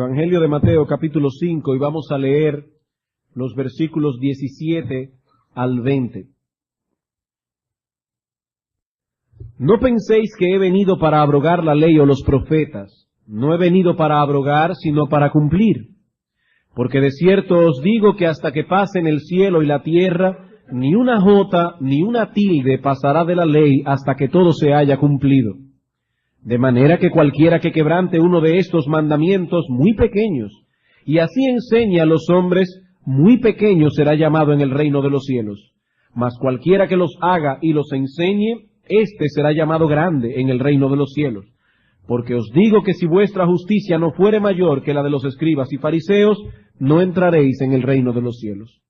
Evangelio de Mateo capítulo 5 y vamos a leer los versículos 17 al 20. No penséis que he venido para abrogar la ley o los profetas. No he venido para abrogar, sino para cumplir. Porque de cierto os digo que hasta que pasen el cielo y la tierra, ni una jota ni una tilde pasará de la ley hasta que todo se haya cumplido. De manera que cualquiera que quebrante uno de estos mandamientos muy pequeños, y así enseñe a los hombres, muy pequeño será llamado en el reino de los cielos. Mas cualquiera que los haga y los enseñe, éste será llamado grande en el reino de los cielos. Porque os digo que si vuestra justicia no fuere mayor que la de los escribas y fariseos, no entraréis en el reino de los cielos.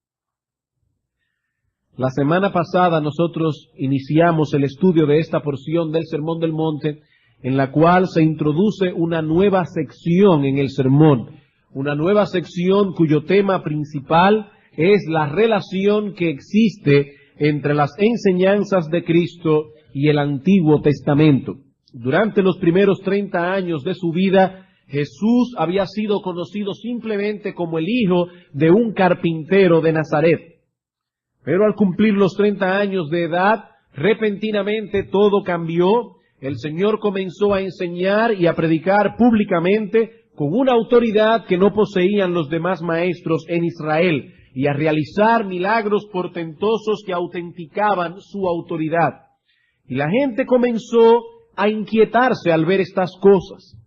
La semana pasada nosotros iniciamos el estudio de esta porción del Sermón del Monte, en la cual se introduce una nueva sección en el sermón, una nueva sección cuyo tema principal es la relación que existe entre las enseñanzas de Cristo y el Antiguo Testamento. Durante los primeros 30 años de su vida, Jesús había sido conocido simplemente como el hijo de un carpintero de Nazaret. Pero al cumplir los 30 años de edad, repentinamente todo cambió. El Señor comenzó a enseñar y a predicar públicamente con una autoridad que no poseían los demás maestros en Israel y a realizar milagros portentosos que autenticaban su autoridad. Y la gente comenzó a inquietarse al ver estas cosas.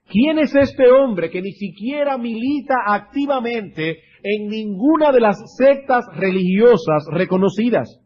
¿Quién es este hombre que ni siquiera milita activamente en ninguna de las sectas religiosas reconocidas?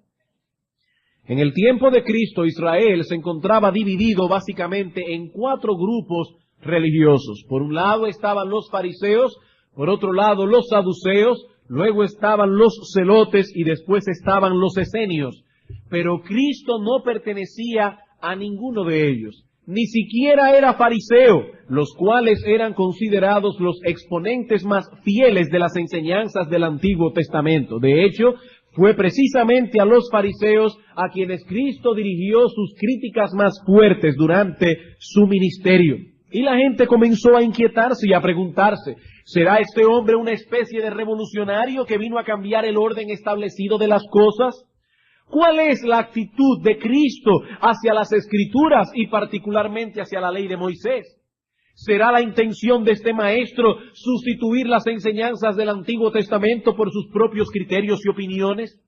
En el tiempo de Cristo, Israel se encontraba dividido básicamente en 4 grupos religiosos. Por un lado estaban los fariseos, por otro lado los saduceos, luego estaban los celotes y después estaban los esenios. Pero Cristo no pertenecía a ninguno de ellos. Ni siquiera era fariseo, los cuales eran considerados los exponentes más fieles de las enseñanzas del Antiguo Testamento. De hecho, fue precisamente a los fariseos a quienes Cristo dirigió sus críticas más fuertes durante su ministerio. Y la gente comenzó a inquietarse y a preguntarse, ¿será este hombre una especie de revolucionario que vino a cambiar el orden establecido de las cosas? ¿Cuál es la actitud de Cristo hacia las Escrituras y particularmente hacia la ley de Moisés? ¿Será la intención de este maestro sustituir las enseñanzas del Antiguo Testamento por sus propios criterios y opiniones?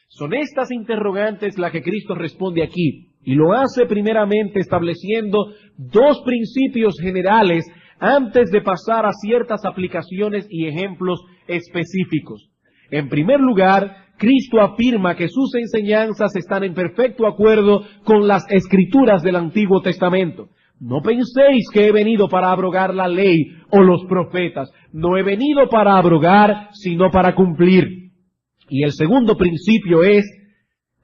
Son estas interrogantes las que Cristo responde aquí, y lo hace primeramente estableciendo 2 principios generales antes de pasar a ciertas aplicaciones y ejemplos específicos. En primer lugar, Cristo afirma que sus enseñanzas están en perfecto acuerdo con las Escrituras del Antiguo Testamento. No penséis que he venido para abrogar la ley o los profetas. No he venido para abrogar, sino para cumplir. Y el segundo principio es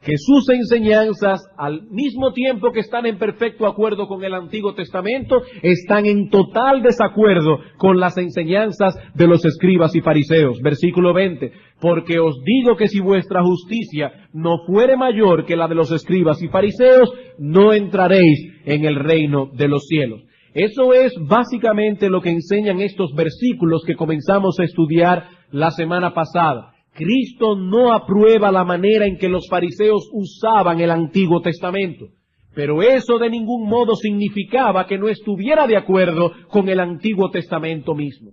que sus enseñanzas, al mismo tiempo que están en perfecto acuerdo con el Antiguo Testamento, están en total desacuerdo con las enseñanzas de los escribas y fariseos. Versículo 20. Porque os digo que si vuestra justicia no fuere mayor que la de los escribas y fariseos, no entraréis en el reino de los cielos. Eso es básicamente lo que enseñan estos versículos que comenzamos a estudiar la semana pasada. Cristo no aprueba la manera en que los fariseos usaban el Antiguo Testamento, pero eso de ningún modo significaba que no estuviera de acuerdo con el Antiguo Testamento mismo.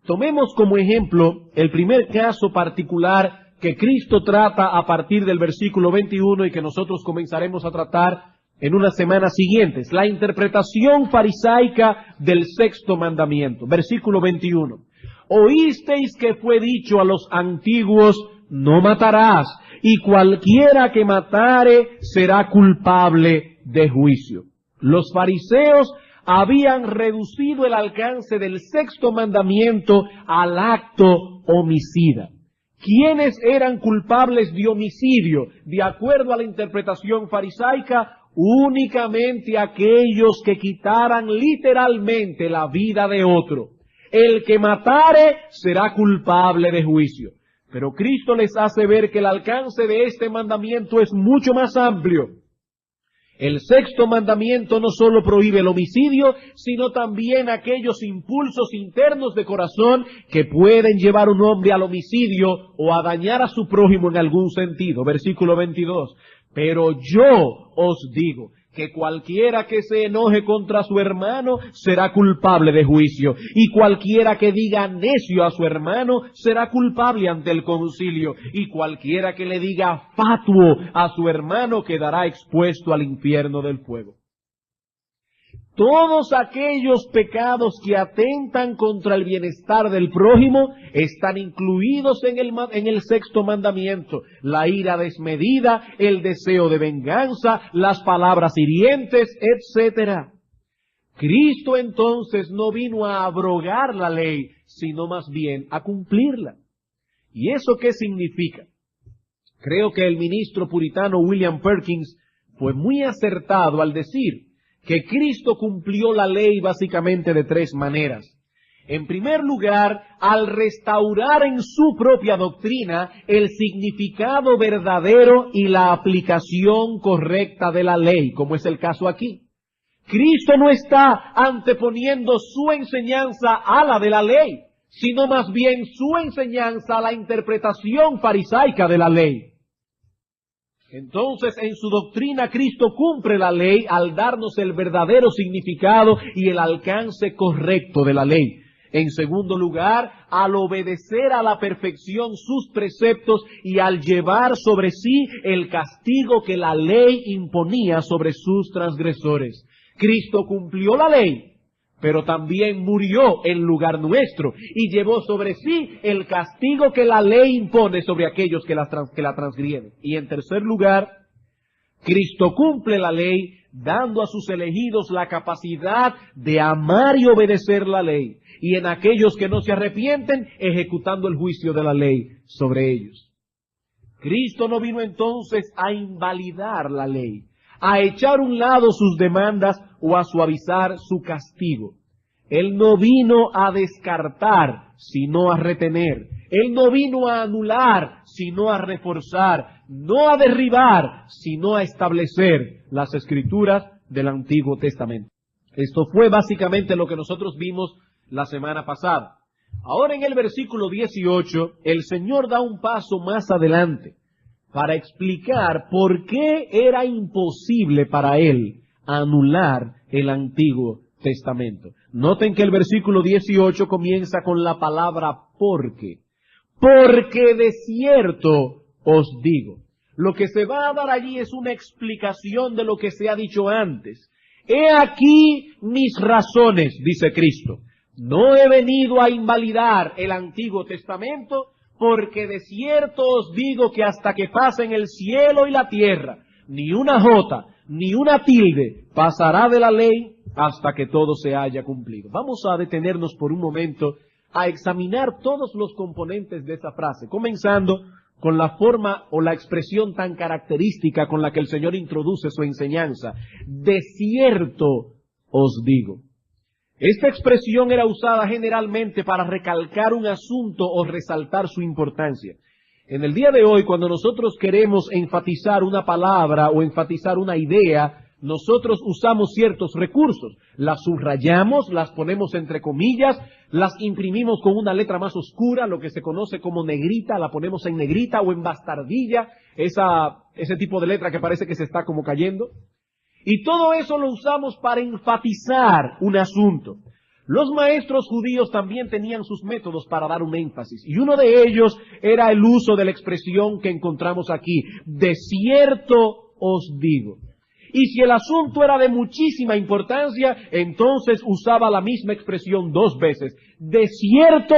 Tomemos como ejemplo el primer caso particular que Cristo trata a partir del versículo 21 y que nosotros comenzaremos a tratar en unas semanas siguientes, la interpretación farisaica del 6º mandamiento. Versículo 21. Oísteis que fue dicho a los antiguos, no matarás, y cualquiera que matare será culpable de juicio. Los fariseos habían reducido el alcance del 6º mandamiento al acto homicida. ¿Quiénes eran culpables de homicidio? De acuerdo a la interpretación farisaica, únicamente aquellos que quitaran literalmente la vida de otro. El que matare será culpable de juicio. Pero Cristo les hace ver que el alcance de este mandamiento es mucho más amplio. El sexto mandamiento no solo prohíbe el homicidio, sino también aquellos impulsos internos de corazón que pueden llevar a un hombre al homicidio o a dañar a su prójimo en algún sentido. Versículo 22. Pero yo os digo que cualquiera que se enoje contra su hermano será culpable de juicio, y cualquiera que diga necio a su hermano será culpable ante el concilio, y cualquiera que le diga fatuo a su hermano quedará expuesto al infierno del fuego. Todos aquellos pecados que atentan contra el bienestar del prójimo están incluidos en el sexto mandamiento. La ira desmedida, el deseo de venganza, las palabras hirientes, etc. Cristo entonces no vino a abrogar la ley, sino más bien a cumplirla. ¿Y eso qué significa? Creo que el ministro puritano William Perkins fue muy acertado al decir que Cristo cumplió la ley básicamente de tres maneras. En primer lugar, al restaurar en su propia doctrina el significado verdadero y la aplicación correcta de la ley, como es el caso aquí. Cristo no está anteponiendo su enseñanza a la de la ley, sino más bien su enseñanza a la interpretación farisaica de la ley. Entonces, en su doctrina, Cristo cumple la ley al darnos el verdadero significado y el alcance correcto de la ley. En segundo lugar, al obedecer a la perfección sus preceptos y al llevar sobre sí el castigo que la ley imponía sobre sus transgresores. Cristo cumplió la ley, pero también murió en lugar nuestro y llevó sobre sí el castigo que la ley impone sobre aquellos que la transgreden. Y en tercer lugar, Cristo cumple la ley dando a sus elegidos la capacidad de amar y obedecer la ley, y en aquellos que no se arrepienten, ejecutando el juicio de la ley sobre ellos. Cristo no vino entonces a invalidar la ley, a echar a un lado sus demandas o a suavizar su castigo. Él no vino a descartar, sino a retener. Él no vino a anular, sino a reforzar. No a derribar, sino a establecer las escrituras del Antiguo Testamento. Esto fue básicamente lo que nosotros vimos la semana pasada. Ahora en el versículo 18, el Señor da un paso más adelante para explicar por qué era imposible para Él anular el Antiguo Testamento. Noten que el versículo 18 comienza con la palabra porque. Porque de cierto os digo. Lo que se va a dar allí es una explicación de lo que se ha dicho antes. He aquí mis razones, dice Cristo. No he venido a invalidar el Antiguo Testamento, porque de cierto os digo que hasta que pasen el cielo y la tierra, ni una jota, ni una tilde pasará de la ley hasta que todo se haya cumplido. Vamos a detenernos por un momento a examinar todos los componentes de esa frase, comenzando con la forma o la expresión tan característica con la que el Señor introduce su enseñanza. De cierto os digo. Esta expresión era usada generalmente para recalcar un asunto o resaltar su importancia. En el día de hoy, cuando nosotros queremos enfatizar una palabra o enfatizar una idea, nosotros usamos ciertos recursos. Las subrayamos, las ponemos entre comillas, las imprimimos con una letra más oscura, lo que se conoce como negrita, la ponemos en negrita o en bastardilla, ese tipo de letra que parece que se está como cayendo. Y todo eso lo usamos para enfatizar un asunto. Los maestros judíos también tenían sus métodos para dar un énfasis, y uno de ellos era el uso de la expresión que encontramos aquí, de cierto os digo. Y si el asunto era de muchísima importancia, entonces usaba la misma expresión dos veces, de cierto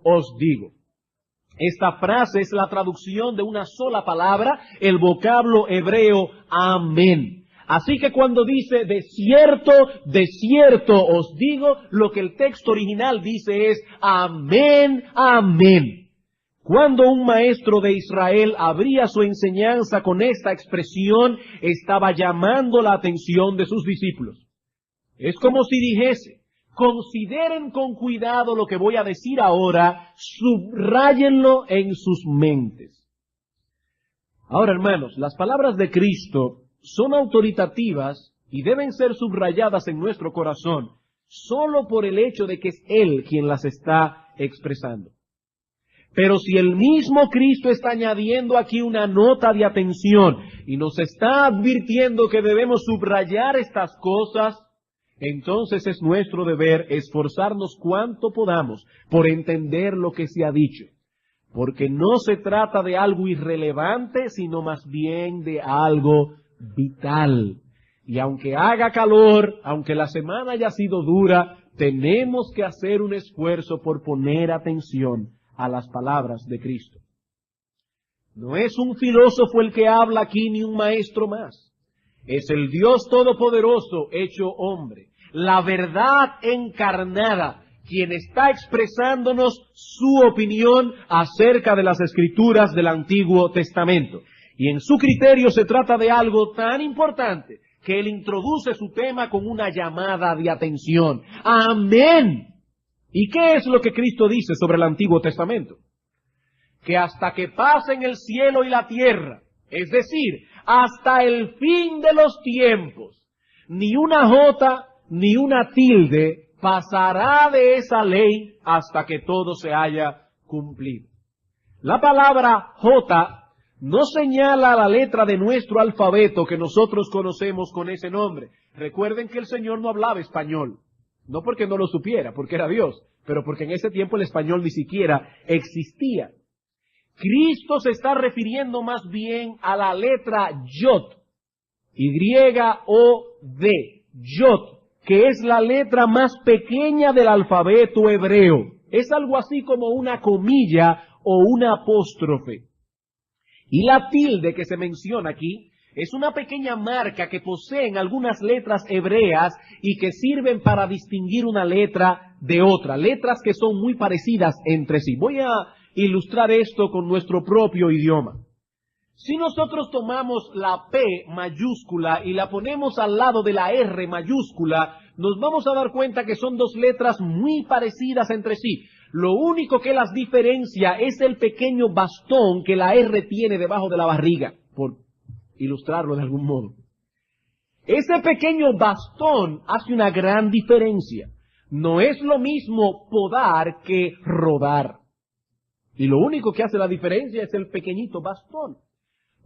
os digo. Esta frase es la traducción de una sola palabra, el vocablo hebreo amén. Así que cuando dice de cierto os digo, lo que el texto original dice es amén, amén. Cuando un maestro de Israel abría su enseñanza con esta expresión, estaba llamando la atención de sus discípulos. Es como si dijese: consideren con cuidado lo que voy a decir ahora, subráyenlo en sus mentes. Ahora, hermanos, las palabras de Cristo son autoritativas y deben ser subrayadas en nuestro corazón solo por el hecho de que es Él quien las está expresando. Pero si el mismo Cristo está añadiendo aquí una nota de atención y nos está advirtiendo que debemos subrayar estas cosas, entonces es nuestro deber esforzarnos cuanto podamos por entender lo que se ha dicho. Porque no se trata de algo irrelevante, sino más bien de algo vital. Y aunque haga calor, aunque la semana haya sido dura, tenemos que hacer un esfuerzo por poner atención a las palabras de Cristo. No es un filósofo el que habla aquí, ni un maestro más. Es el Dios Todopoderoso hecho hombre, la verdad encarnada, quien está expresándonos su opinión acerca de las Escrituras del Antiguo Testamento. Y en su criterio se trata de algo tan importante que él introduce su tema con una llamada de atención. ¡Amén! ¿Y qué es lo que Cristo dice sobre el Antiguo Testamento? Que hasta que pasen el cielo y la tierra, es decir, hasta el fin de los tiempos, ni una jota ni una tilde pasará de esa ley hasta que todo se haya cumplido. La palabra jota no señala la letra de nuestro alfabeto que nosotros conocemos con ese nombre. Recuerden que el Señor no hablaba español. No porque no lo supiera, porque era Dios, pero porque en ese tiempo el español ni siquiera existía. Cristo se está refiriendo más bien a la letra Yod, Y-O-D, Yod, que es la letra más pequeña del alfabeto hebreo. Es algo así como una comilla o una apóstrofe. Y la tilde que se menciona aquí es una pequeña marca que poseen algunas letras hebreas y que sirven para distinguir una letra de otra, letras que son muy parecidas entre sí. Voy a ilustrar esto con nuestro propio idioma. Si nosotros tomamos la P mayúscula y la ponemos al lado de la R mayúscula, nos vamos a dar cuenta que son dos letras muy parecidas entre sí. Lo único que las diferencia es el pequeño bastón que la R tiene debajo de la barriga, por ilustrarlo de algún modo. Ese pequeño bastón hace una gran diferencia. No es lo mismo podar que rodar. Y lo único que hace la diferencia es el pequeñito bastón.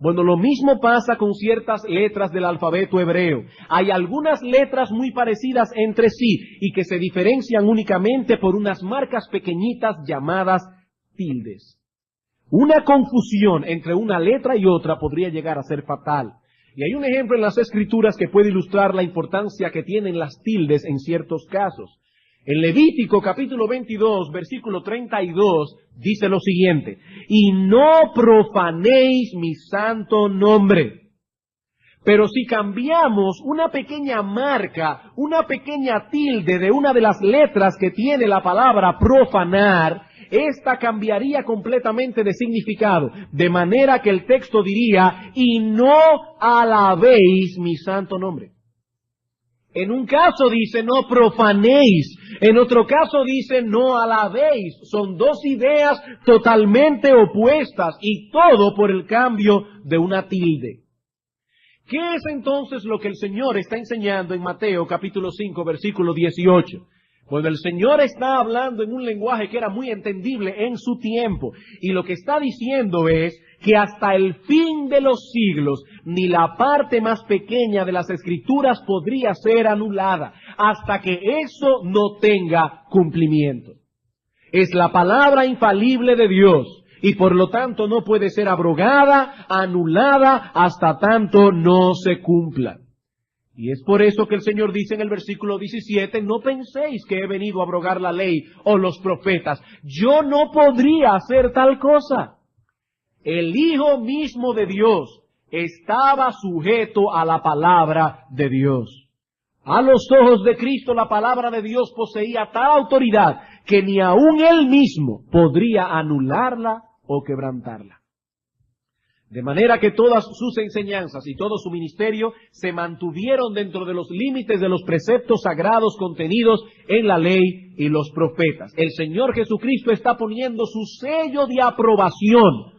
Bueno, lo mismo pasa con ciertas letras del alfabeto hebreo. Hay algunas letras muy parecidas entre sí y que se diferencian únicamente por unas marcas pequeñitas llamadas tildes. Una confusión entre una letra y otra podría llegar a ser fatal. Y hay un ejemplo en las Escrituras que puede ilustrar la importancia que tienen las tildes en ciertos casos. En Levítico capítulo 22, versículo 32, dice lo siguiente: y no profanéis mi santo nombre. Pero si cambiamos una pequeña marca, una pequeña tilde de una de las letras que tiene la palabra profanar, esta cambiaría completamente de significado, de manera que el texto diría: y no alabéis mi santo nombre. En un caso dice no profanéis, en otro caso dice no alabéis. Son dos ideas totalmente opuestas y todo por el cambio de una tilde. ¿Qué es entonces lo que el Señor está enseñando en Mateo capítulo 5 versículo 18? Pues el Señor está hablando en un lenguaje que era muy entendible en su tiempo. Y lo que está diciendo es que hasta el fin de los siglos, ni la parte más pequeña de las Escrituras podría ser anulada, hasta que eso no tenga cumplimiento. Es la palabra infalible de Dios, y por lo tanto no puede ser abrogada, anulada, hasta tanto no se cumpla. Y es por eso que el Señor dice en el versículo 17, no penséis que he venido a abrogar la ley o los profetas. Yo no podría hacer tal cosa. El Hijo mismo de Dios estaba sujeto a la palabra de Dios. A los ojos de Cristo la palabra de Dios poseía tal autoridad que ni aun Él mismo podría anularla o quebrantarla. De manera que todas sus enseñanzas y todo su ministerio se mantuvieron dentro de los límites de los preceptos sagrados contenidos en la ley y los profetas. El Señor Jesucristo está poniendo su sello de aprobación,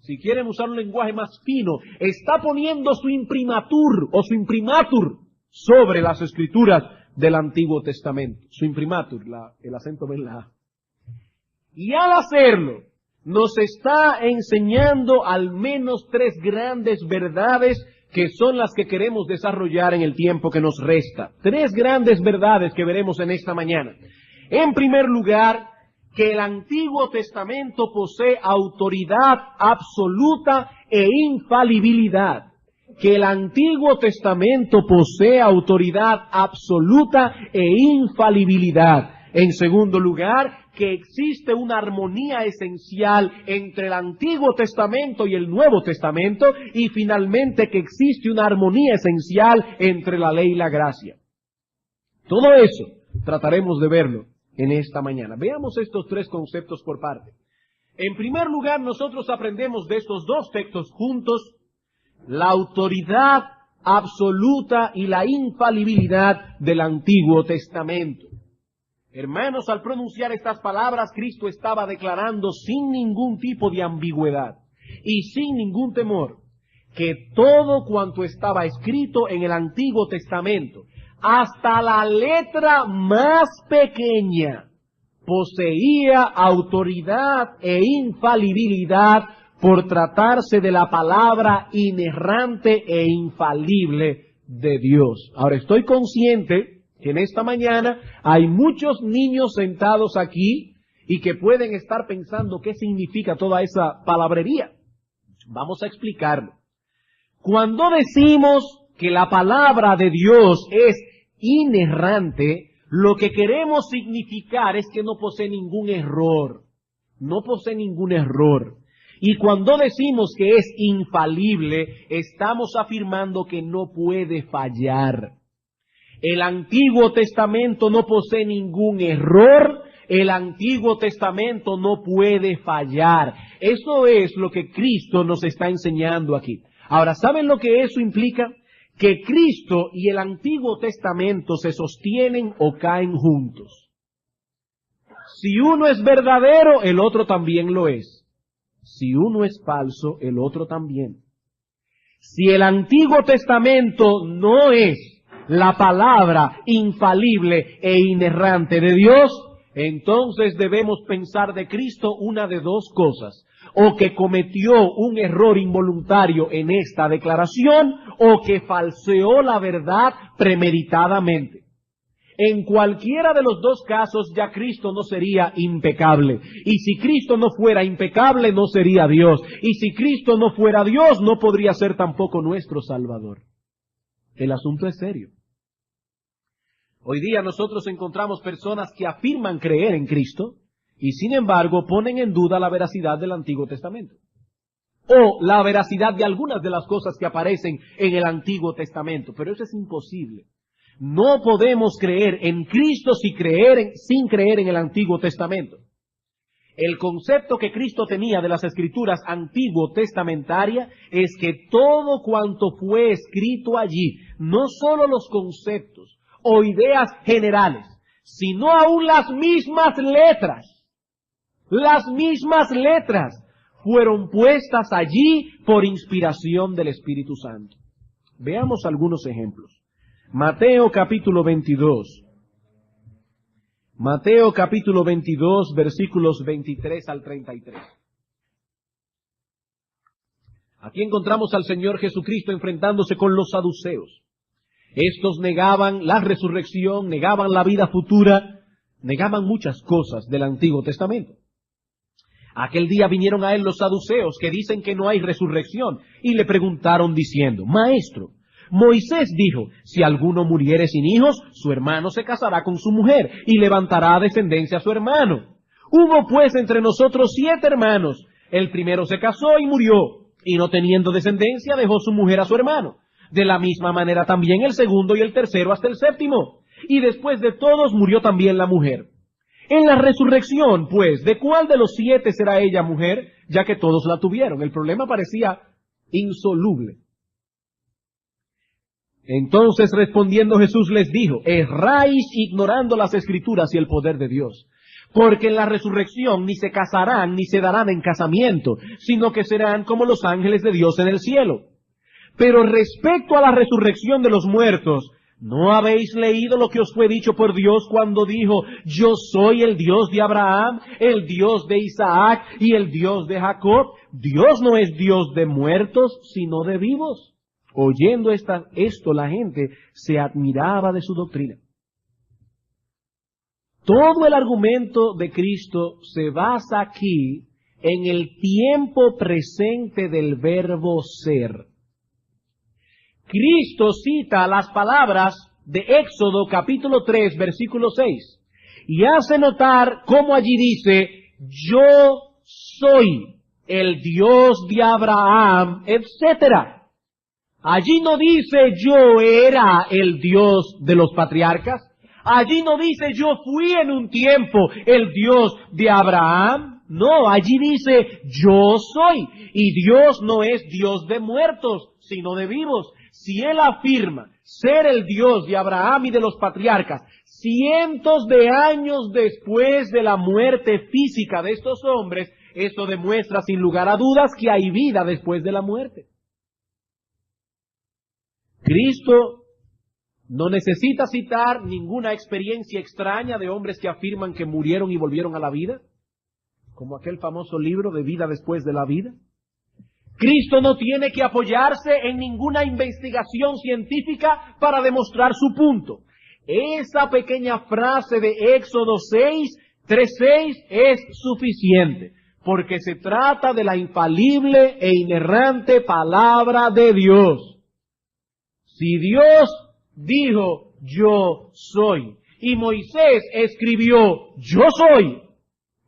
si quieren usar un lenguaje más fino, está poniendo su imprimatur o su imprimatur sobre las escrituras del Antiguo Testamento. Su imprimatur, el acento en la A. Y al hacerlo, nos está enseñando al menos 3 grandes verdades que son las que queremos desarrollar en el tiempo que nos resta. 3 grandes verdades que veremos en esta mañana. En primer lugar, que el Antiguo Testamento posee autoridad absoluta e infalibilidad. Que el Antiguo Testamento posee autoridad absoluta e infalibilidad. En segundo lugar, que existe una armonía esencial entre el Antiguo Testamento y el Nuevo Testamento, y finalmente que existe una armonía esencial entre la ley y la gracia. Todo eso trataremos de verlo en esta mañana. Veamos estos 3 conceptos por parte. En primer lugar, nosotros aprendemos de estos 2 textos juntos la autoridad absoluta y la infalibilidad del Antiguo Testamento. Hermanos, al pronunciar estas palabras, Cristo estaba declarando sin ningún tipo de ambigüedad y sin ningún temor que todo cuanto estaba escrito en el Antiguo Testamento, hasta la letra más pequeña, poseía autoridad e infalibilidad por tratarse de la palabra inerrante e infalible de Dios. Ahora, estoy consciente que en esta mañana hay muchos niños sentados aquí y que pueden estar pensando qué significa toda esa palabrería. Vamos a explicarlo. Cuando decimos que la palabra de Dios es inerrante, lo que queremos significar es que no posee ningún error. No posee ningún error. Y cuando decimos que es infalible, estamos afirmando que no puede fallar. El Antiguo Testamento no posee ningún error, el Antiguo Testamento no puede fallar. Eso es lo que Cristo nos está enseñando aquí. Ahora, ¿saben lo que eso implica? Que Cristo y el Antiguo Testamento se sostienen o caen juntos. Si uno es verdadero, el otro también lo es. Si uno es falso, el otro también. Si el Antiguo Testamento no es la palabra infalible e inerrante de Dios, entonces debemos pensar de Cristo una de 2 cosas. O que cometió un error involuntario en esta declaración, o que falseó la verdad premeditadamente. En cualquiera de los 2 casos ya Cristo no sería impecable. Y si Cristo no fuera impecable, no sería Dios. Y si Cristo no fuera Dios, no podría ser tampoco nuestro Salvador. El asunto es serio. Hoy día nosotros encontramos personas que afirman creer en Cristo y sin embargo ponen en duda la veracidad del Antiguo Testamento. O la veracidad de algunas de las cosas que aparecen en el Antiguo Testamento. Pero eso es imposible. No podemos creer en Cristo sin creer en el Antiguo Testamento. El concepto que Cristo tenía de las escrituras antiguo testamentaria es que todo cuanto fue escrito allí, no solo los conceptos o ideas generales, sino aún las mismas letras fueron puestas allí por inspiración del Espíritu Santo. Veamos algunos ejemplos. Mateo capítulo 22. Mateo capítulo 22, versículos 23 al 33. Aquí encontramos al Señor Jesucristo enfrentándose con los saduceos. Estos negaban la resurrección, negaban la vida futura, negaban muchas cosas del Antiguo Testamento. Aquel día vinieron a él los saduceos que dicen que no hay resurrección y le preguntaron diciendo: Maestro, Moisés dijo, si alguno muriere sin hijos, su hermano se casará con su mujer y levantará descendencia a su hermano. Hubo pues entre nosotros 7 hermanos. El primero se casó y murió, y no teniendo descendencia dejó su mujer a su hermano. De la misma manera también el segundo y el tercero hasta el 7º. Y después de todos murió también la mujer. En la resurrección, pues, ¿de cuál de los 7 será ella mujer? Ya que todos la tuvieron. El problema parecía insoluble. Entonces respondiendo Jesús les dijo: erráis ignorando las Escrituras y el poder de Dios. porque en la resurrección ni se casarán ni se darán en casamiento, sino que serán como los ángeles de Dios en el cielo. Pero respecto a la resurrección de los muertos, ¿no habéis leído lo que os fue dicho por Dios cuando dijo, yo soy el Dios de Abraham, el Dios de Isaac y el Dios de Jacob? Dios no es Dios de muertos, sino de vivos. Oyendo esto, la gente se admiraba de su doctrina. Todo el argumento de Cristo se basa aquí en el tiempo presente del verbo ser. Cristo cita las palabras de Éxodo capítulo 3, versículo 6, y hace notar cómo allí dice, yo soy el Dios de Abraham, etc. Allí no dice yo era el Dios de los patriarcas. Allí no dice yo fui en un tiempo el Dios de Abraham. No, allí dice yo soy. Y Dios no es Dios de muertos, sino de vivos. Si Él afirma ser el Dios de Abraham y de los patriarcas, cientos de años después de la muerte física de estos hombres, esto demuestra sin lugar a dudas que hay vida después de la muerte. Cristo no necesita citar ninguna experiencia extraña de hombres que afirman que murieron y volvieron a la vida, como aquel famoso libro de Vida después de la vida. Cristo no tiene que apoyarse en ninguna investigación científica para demostrar su punto. Esa pequeña frase de Éxodo 6, 3:6 es suficiente, porque se trata de la infalible e inerrante palabra de Dios. Si Dios dijo, yo soy, y Moisés escribió, yo soy,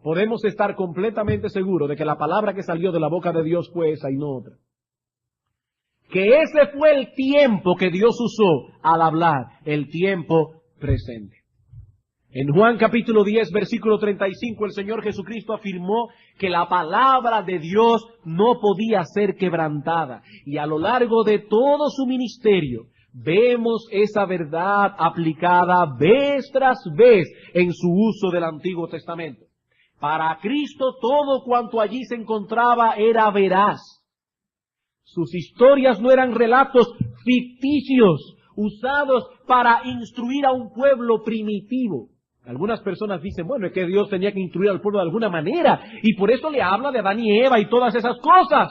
podemos estar completamente seguros de que la palabra que salió de la boca de Dios fue esa y no otra. Que ese fue el tiempo que Dios usó al hablar, el tiempo presente. En Juan capítulo 10, versículo 35, el Señor Jesucristo afirmó que la palabra de Dios no podía ser quebrantada. Y a lo largo de todo su ministerio, vemos esa verdad aplicada vez tras vez en su uso del Antiguo Testamento. Para Cristo todo cuanto allí se encontraba era veraz. Sus historias no eran relatos ficticios, usados para instruir a un pueblo primitivo. Algunas personas dicen, bueno, es que Dios tenía que instruir al pueblo de alguna manera, y por eso le habla de Adán y Eva y todas esas cosas.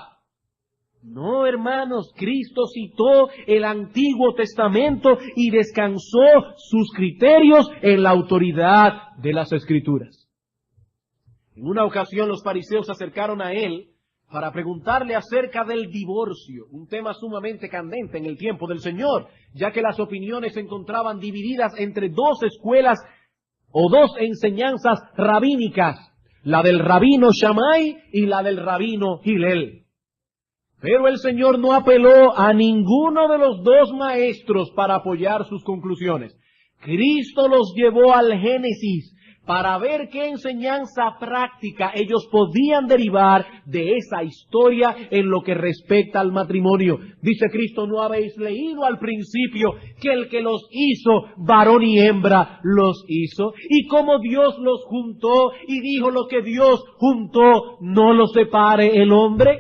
No, hermanos, Cristo citó el Antiguo Testamento y descansó sus criterios en la autoridad de las Escrituras. En una ocasión los fariseos se acercaron a él para preguntarle acerca del divorcio, un tema sumamente candente en el tiempo del Señor, ya que las opiniones se encontraban divididas entre dos escuelas o dos enseñanzas rabínicas, la del rabino Shammai y la del rabino Hillel. Pero el Señor no apeló a ninguno de los dos maestros para apoyar sus conclusiones. Cristo los llevó al Génesis para ver qué enseñanza práctica ellos podían derivar de esa historia en lo que respecta al matrimonio. Dice Cristo, ¿no habéis leído al principio que el que los hizo, varón y hembra, los hizo? Y cómo Dios los juntó y dijo, lo que Dios juntó, no lo separe el hombre.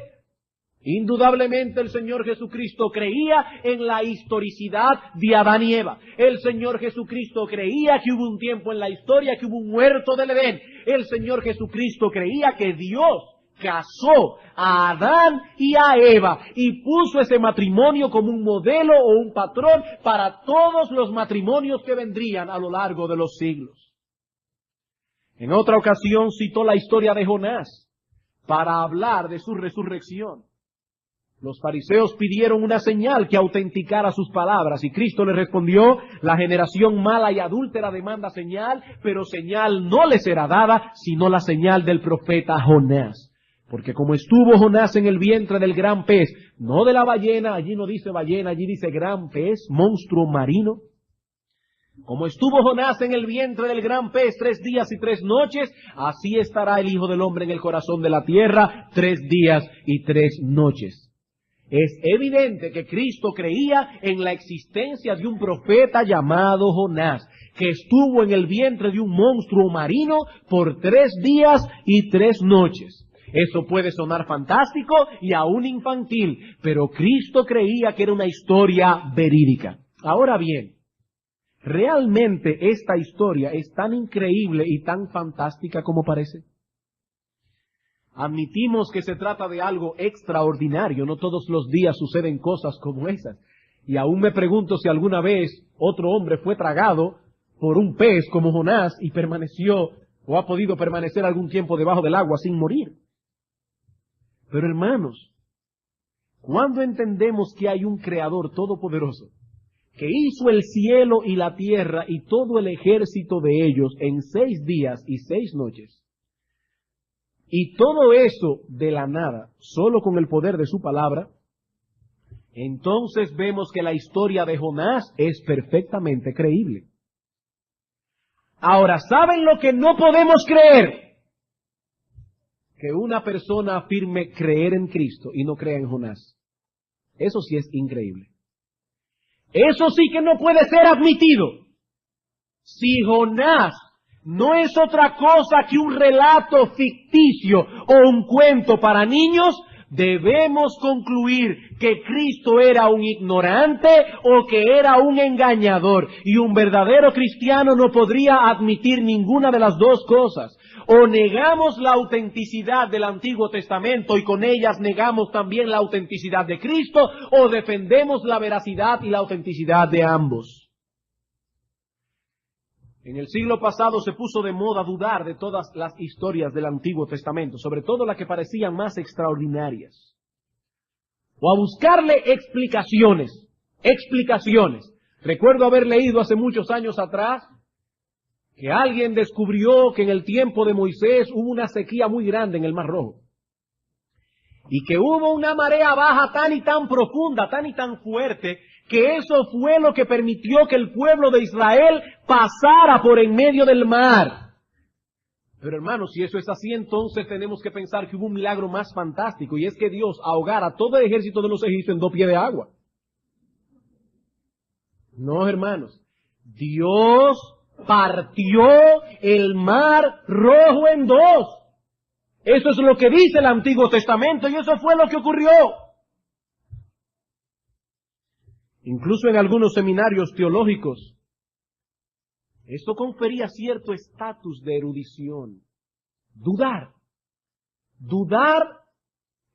Indudablemente el Señor Jesucristo creía en la historicidad de Adán y Eva. El Señor Jesucristo creía que hubo un tiempo en la historia que hubo un huerto del Edén. El Señor Jesucristo creía que Dios casó a Adán y a Eva y puso ese matrimonio como un modelo o un patrón para todos los matrimonios que vendrían a lo largo de los siglos. En otra ocasión citó la historia de Jonás para hablar de su resurrección. Los fariseos pidieron una señal que autenticara sus palabras y Cristo les respondió, la generación mala y adúltera demanda señal, pero señal no les será dada, sino la señal del profeta Jonás. Porque como estuvo Jonás en el vientre del gran pez, no de la ballena, allí no dice ballena, allí dice gran pez, monstruo marino. Como estuvo Jonás en el vientre del gran pez 3 días y 3 noches, así estará el Hijo del Hombre en el corazón de la tierra 3 días y 3 noches. Es evidente que Cristo creía en la existencia de un profeta llamado Jonás, que estuvo en el vientre de un monstruo marino por 3 días y 3 noches. Eso puede sonar fantástico y aún infantil, pero Cristo creía que era una historia verídica. Ahora bien, ¿realmente esta historia es tan increíble y tan fantástica como parece? Admitimos que se trata de algo extraordinario, no todos los días suceden cosas como esas. Y aún me pregunto si alguna vez otro hombre fue tragado por un pez como Jonás y permaneció o ha podido permanecer algún tiempo debajo del agua sin morir. Pero hermanos, ¿cuándo entendemos que hay un Creador todopoderoso que hizo el cielo y la tierra y todo el ejército de ellos en 6 días y 6 noches? Y todo eso de la nada, solo con el poder de su palabra, entonces vemos que la historia de Jonás es perfectamente creíble. Ahora, ¿saben lo que no podemos creer? Que una persona afirme creer en Cristo y no crea en Jonás. Eso sí es increíble. Eso sí que no puede ser admitido. Si Jonás no es otra cosa que un relato ficticio o un cuento para niños, debemos concluir que Cristo era un ignorante o que era un engañador. Y un verdadero cristiano no podría admitir ninguna de las dos cosas. O negamos la autenticidad del Antiguo Testamento y con ellas negamos también la autenticidad de Cristo, o defendemos la veracidad y la autenticidad de ambos. En el siglo pasado se puso de moda dudar de todas las historias del Antiguo Testamento, sobre todo las que parecían más extraordinarias. O a buscarle explicaciones. Recuerdo haber leído hace muchos años atrás que alguien descubrió que en el tiempo de Moisés hubo una sequía muy grande en el Mar Rojo. Y que hubo una marea baja tan y tan profunda, tan y tan fuerte, que eso fue lo que permitió que el pueblo de Israel pasara por en medio del mar. Pero hermanos, si eso es así, entonces tenemos que pensar que hubo un milagro más fantástico, y es que Dios ahogara a todo el ejército de los egipcios en 2 pies de agua. No, hermanos, Dios partió el Mar Rojo en 2. Eso es lo que dice el Antiguo Testamento, y eso fue lo que ocurrió. Incluso en algunos seminarios teológicos, esto confería cierto estatus de erudición. Dudar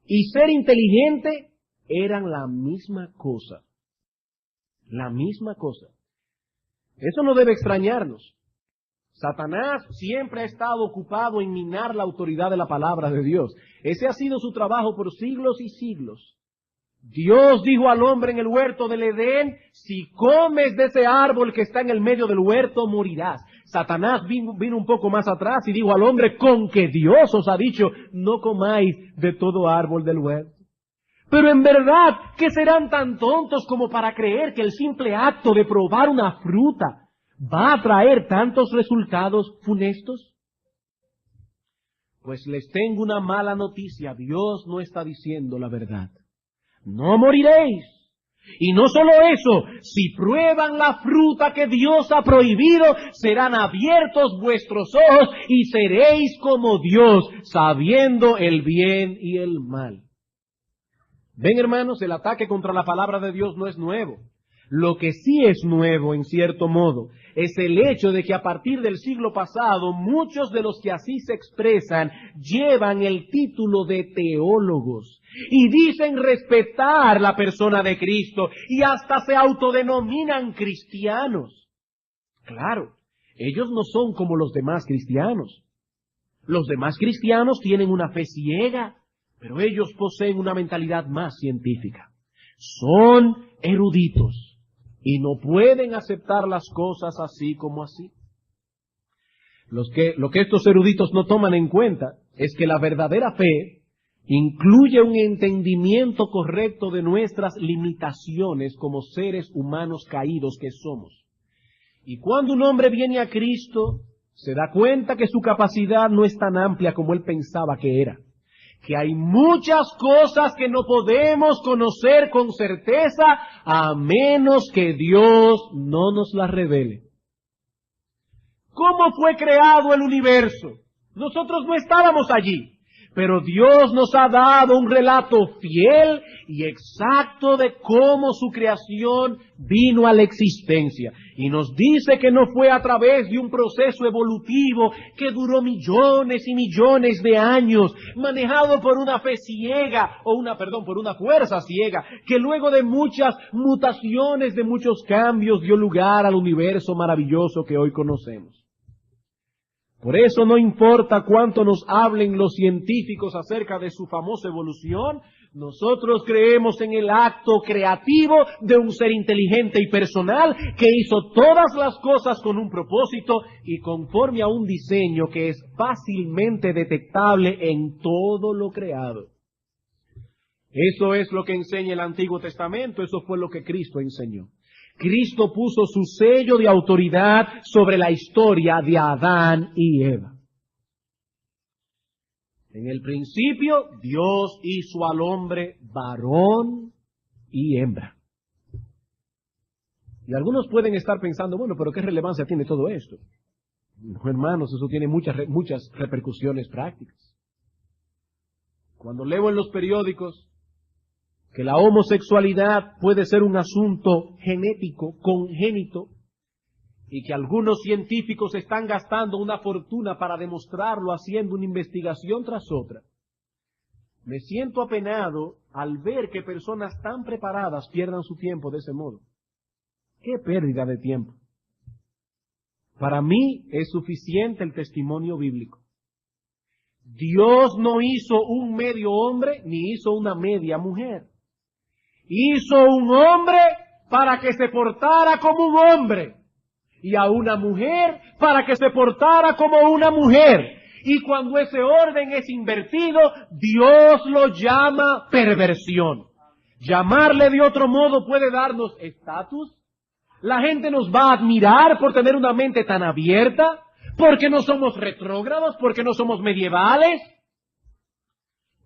y ser inteligente eran la misma cosa. La misma cosa. Eso no debe extrañarnos. Satanás siempre ha estado ocupado en minar la autoridad de la palabra de Dios. Ese ha sido su trabajo por siglos y siglos. Dios dijo al hombre en el huerto del Edén: si comes de ese árbol que está en el medio del huerto, morirás. Satanás vino un poco más atrás y dijo al hombre: con que Dios os ha dicho, no comáis de todo árbol del huerto. Pero en verdad, ¿qué serán tan tontos como para creer que el simple acto de probar una fruta va a traer tantos resultados funestos? Pues les tengo una mala noticia: Dios no está diciendo la verdad. No moriréis. Y no solo eso, si prueban la fruta que Dios ha prohibido, serán abiertos vuestros ojos y seréis como Dios, sabiendo el bien y el mal. Ven, hermanos, el ataque contra la palabra de Dios no es nuevo. Lo que sí es nuevo, en cierto modo, es el hecho de que a partir del siglo pasado, muchos de los que así se expresan llevan el título de teólogos y dicen respetar la persona de Cristo y hasta se autodenominan cristianos. Claro, ellos no son como los demás cristianos. Los demás cristianos tienen una fe ciega, pero ellos poseen una mentalidad más científica. Son eruditos y no pueden aceptar las cosas así como así. Lo que estos eruditos no toman en cuenta es que la verdadera fe incluye un entendimiento correcto de nuestras limitaciones como seres humanos caídos que somos. Y cuando un hombre viene a Cristo, se da cuenta que su capacidad no es tan amplia como él pensaba que era. que hay muchas cosas que no podemos conocer con certeza a menos que Dios no nos las revele. ¿Cómo fue creado el universo? Nosotros no estábamos allí, pero Dios nos ha dado un relato fiel y exacto de cómo su creación vino a la existencia. Y nos dice que no fue a través de un proceso evolutivo que duró millones y millones de años, manejado por una fe ciega, por una fuerza ciega, que luego de muchas mutaciones, de muchos cambios, dio lugar al universo maravilloso que hoy conocemos. Por eso no importa cuánto nos hablen los científicos acerca de su famosa evolución, nosotros creemos en el acto creativo de un ser inteligente y personal que hizo todas las cosas con un propósito y conforme a un diseño que es fácilmente detectable en todo lo creado. Eso es lo que enseña el Antiguo Testamento, eso fue lo que Cristo enseñó. Cristo puso su sello de autoridad sobre la historia de Adán y Eva. En el principio, Dios hizo al hombre varón y hembra. Y algunos pueden estar pensando, bueno, pero ¿qué relevancia tiene todo esto? No, hermanos, eso tiene muchas repercusiones prácticas. Cuando leo en los periódicos que la homosexualidad puede ser un asunto genético, congénito, y que algunos científicos están gastando una fortuna para demostrarlo haciendo una investigación tras otra, me siento apenado al ver que personas tan preparadas pierdan su tiempo de ese modo. ¡Qué pérdida de tiempo! Para mí es suficiente el testimonio bíblico. Dios no hizo un medio hombre ni hizo una media mujer. Hizo un hombre para que se portara como un hombre y a una mujer para que se portara como una mujer. Y cuando ese orden es invertido, Dios lo llama perversión. Llamarle de otro modo puede darnos estatus. La gente nos va a admirar por tener una mente tan abierta, porque no somos retrógrados, porque no somos medievales.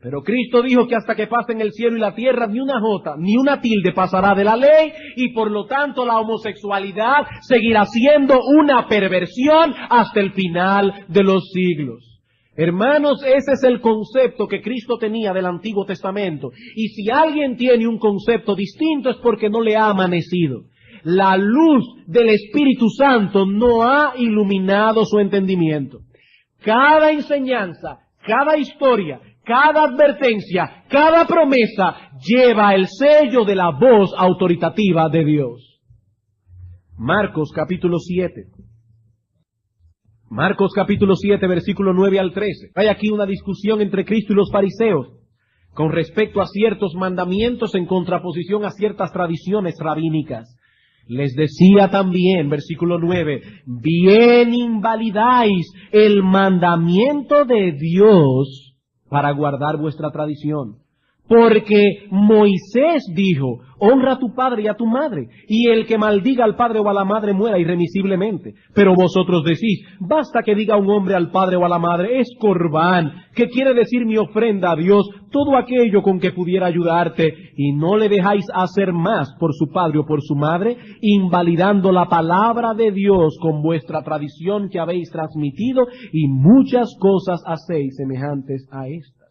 Pero Cristo dijo que hasta que pasen el cielo y la tierra, ni una jota, ni una tilde pasará de la ley, y por lo tanto la homosexualidad seguirá siendo una perversión hasta el final de los siglos. Hermanos, ese es el concepto que Cristo tenía del Antiguo Testamento. Y si alguien tiene un concepto distinto es porque no le ha amanecido. La luz del Espíritu Santo no ha iluminado su entendimiento. Cada enseñanza, cada historia, cada advertencia, cada promesa lleva el sello de la voz autoritativa de Dios. Marcos capítulo 7. Marcos capítulo 7, versículo 9 al 13. Hay aquí una discusión entre Cristo y los fariseos con respecto a ciertos mandamientos en contraposición a ciertas tradiciones rabínicas. Les decía también, versículo 9, bien invalidáis el mandamiento de Dios para guardar vuestra tradición. Porque Moisés dijo, honra a tu padre y a tu madre, y el que maldiga al padre o a la madre muera irremisiblemente. Pero vosotros decís, basta que diga un hombre al padre o a la madre, es corbán, que quiere decir mi ofrenda a Dios, todo aquello con que pudiera ayudarte, y no le dejáis hacer más por su padre o por su madre, invalidando la palabra de Dios con vuestra tradición que habéis transmitido, y muchas cosas hacéis semejantes a estas.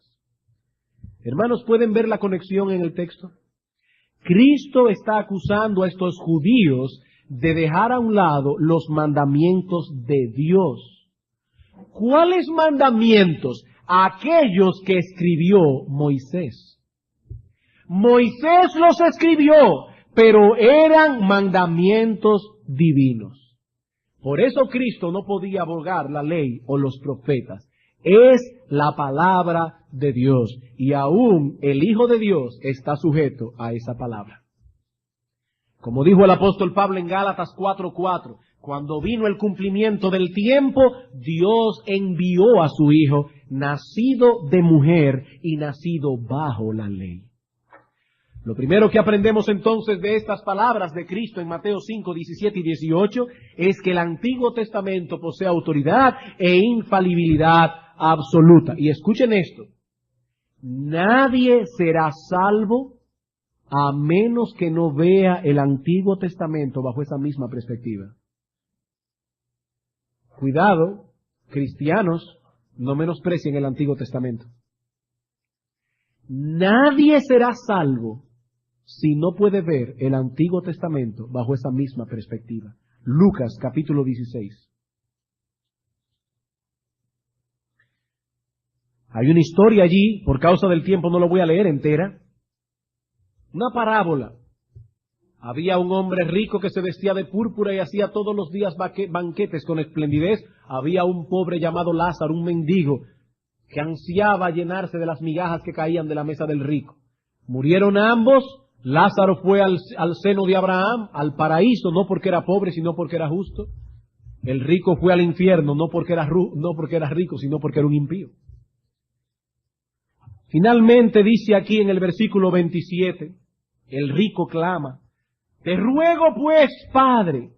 Hermanos, ¿pueden ver la conexión en el texto? Cristo está acusando a estos judíos de dejar a un lado los mandamientos de Dios. ¿Cuáles mandamientos? Aquellos que escribió Moisés. Moisés los escribió, pero eran mandamientos divinos. Por eso Cristo no podía abogar la ley o los profetas. Es la palabra de Dios. Y aún el Hijo de Dios está sujeto a esa palabra. Como dijo el apóstol Pablo en Gálatas 4:4, cuando vino el cumplimiento del tiempo, Dios envió a su Hijo, nacido de mujer y nacido bajo la ley. Lo primero que aprendemos entonces de estas palabras de Cristo en Mateo 5, 17 y 18 es que el Antiguo Testamento posee autoridad e infalibilidad absoluta. Y escuchen esto. Nadie será salvo a menos que no vea el Antiguo Testamento bajo esa misma perspectiva. Cuidado, cristianos, no menosprecien el Antiguo Testamento. Nadie será salvo si no puede ver el Antiguo Testamento bajo esa misma perspectiva. Lucas capítulo 16. Hay una historia allí, por causa del tiempo no lo voy a leer entera. Una parábola. Había un hombre rico que se vestía de púrpura y hacía todos los días banquetes con esplendidez. Había un pobre llamado Lázaro, un mendigo, que ansiaba llenarse de las migajas que caían de la mesa del rico. Murieron ambos. Lázaro fue al seno de Abraham, al paraíso, no porque era pobre, sino porque era justo. El rico fue al infierno, no porque era rico, sino porque era un impío. Finalmente dice aquí en el versículo 27, el rico clama: te ruego pues, Padre,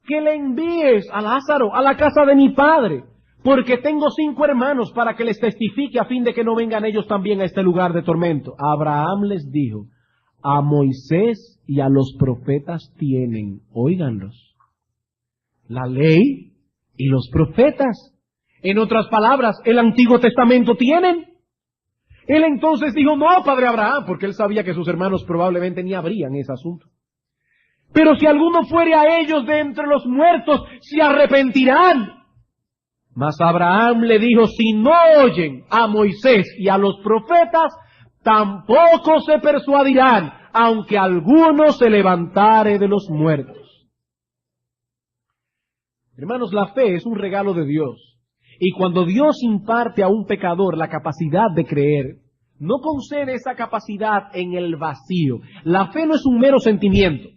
que le envíes a Lázaro a la casa de mi padre, porque tengo 5 hermanos, para que les testifique a fin de que no vengan ellos también a este lugar de tormento. Abraham les dijo: a Moisés y a los profetas tienen, óiganlos, la ley y los profetas. En otras palabras, el Antiguo Testamento tienen. Él entonces dijo: no, padre Abraham, porque él sabía que sus hermanos probablemente ni habrían ese asunto. Pero si alguno fuere a ellos de entre los muertos, se arrepentirán. Mas Abraham le dijo: si no oyen a Moisés y a los profetas, tampoco se persuadirán, aunque alguno se levantare de los muertos. Hermanos, la fe es un regalo de Dios. Y cuando Dios imparte a un pecador la capacidad de creer, no concede esa capacidad en el vacío. La fe no es un mero sentimiento.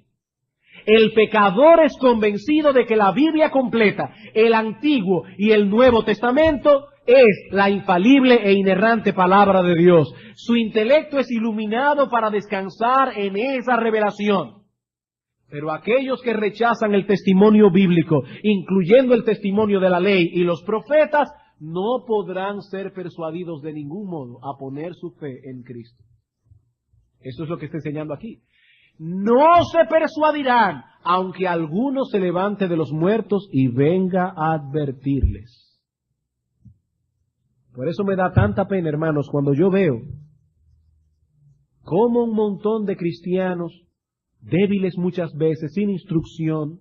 El pecador es convencido de que la Biblia completa, el Antiguo y el Nuevo Testamento, es la infalible e inerrante palabra de Dios. Su intelecto es iluminado para descansar en esa revelación. Pero aquellos que rechazan el testimonio bíblico, incluyendo el testimonio de la ley y los profetas, no podrán ser persuadidos de ningún modo a poner su fe en Cristo. Eso es lo que está enseñando aquí. No se persuadirán, aunque alguno se levante de los muertos y venga a advertirles. Por eso me da tanta pena, hermanos, cuando yo veo cómo un montón de cristianos, débiles muchas veces, sin instrucción,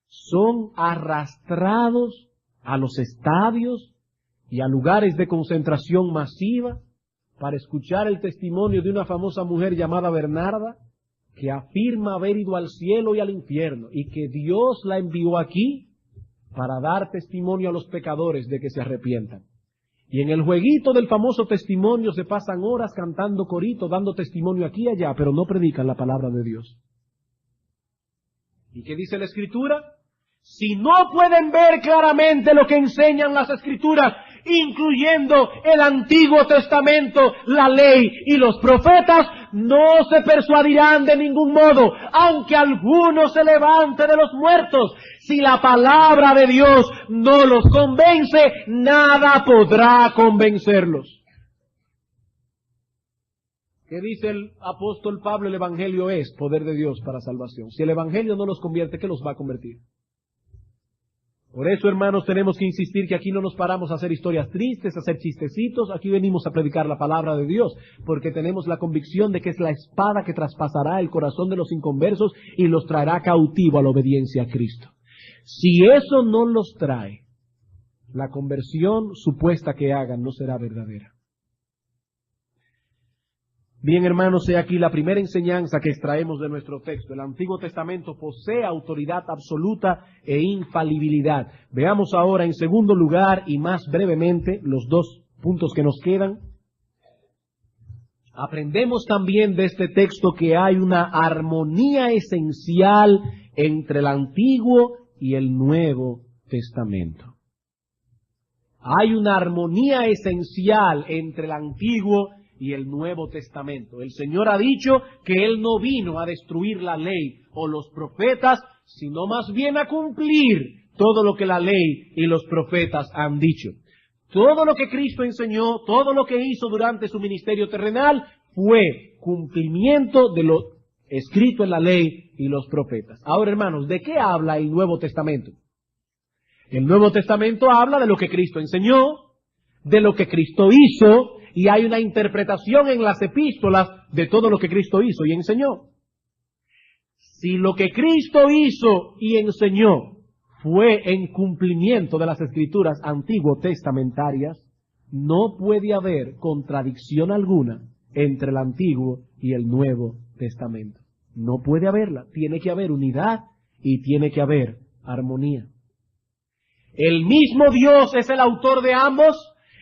son arrastrados a los estadios y a lugares de concentración masiva para escuchar el testimonio de una famosa mujer llamada Bernarda, que afirma haber ido al cielo y al infierno, y que Dios la envió aquí para dar testimonio a los pecadores de que se arrepientan. Y en el jueguito del famoso testimonio se pasan horas cantando corito, dando testimonio aquí y allá, pero no predican la palabra de Dios. ¿Y qué dice la Escritura? Si no pueden ver claramente lo que enseñan las Escrituras, incluyendo el Antiguo Testamento, la ley y los profetas, no se persuadirán de ningún modo, aunque alguno se levante de los muertos. Si la palabra de Dios no los convence, nada podrá convencerlos. ¿Qué dice el apóstol Pablo? El Evangelio es poder de Dios para salvación. Si el Evangelio no los convierte, ¿qué los va a convertir? Por eso, hermanos, tenemos que insistir que aquí no nos paramos a hacer historias tristes, a hacer chistecitos. Aquí venimos a predicar la palabra de Dios, porque tenemos la convicción de que es la espada que traspasará el corazón de los inconversos y los traerá cautivo a la obediencia a Cristo. Si eso no los trae, la conversión supuesta que hagan no será verdadera. Bien, hermanos, he aquí la primera enseñanza que extraemos de nuestro texto. El Antiguo Testamento posee autoridad absoluta e infalibilidad. Veamos ahora, en segundo lugar, y más brevemente, los 2 puntos que nos quedan. Aprendemos también de este texto que hay una armonía esencial entre el Antiguo y el Nuevo Testamento. Hay una armonía esencial entre el Antiguo y el Nuevo Testamento. El Señor ha dicho que Él no vino a destruir la ley o los profetas, sino más bien a cumplir todo lo que la ley y los profetas han dicho. Todo lo que Cristo enseñó, todo lo que hizo durante su ministerio terrenal, fue cumplimiento de lo escrito en la ley y los profetas. Ahora, hermanos, ¿de qué habla el Nuevo Testamento? El Nuevo Testamento habla de lo que Cristo enseñó, de lo que Cristo hizo, y hay una interpretación en las epístolas de todo lo que Cristo hizo y enseñó. Si lo que Cristo hizo y enseñó fue en cumplimiento de las escrituras antiguo-testamentarias, no puede haber contradicción alguna entre el Antiguo y el Nuevo Testamento. No puede haberla. Tiene que haber unidad y tiene que haber armonía. El mismo Dios es el autor de ambos,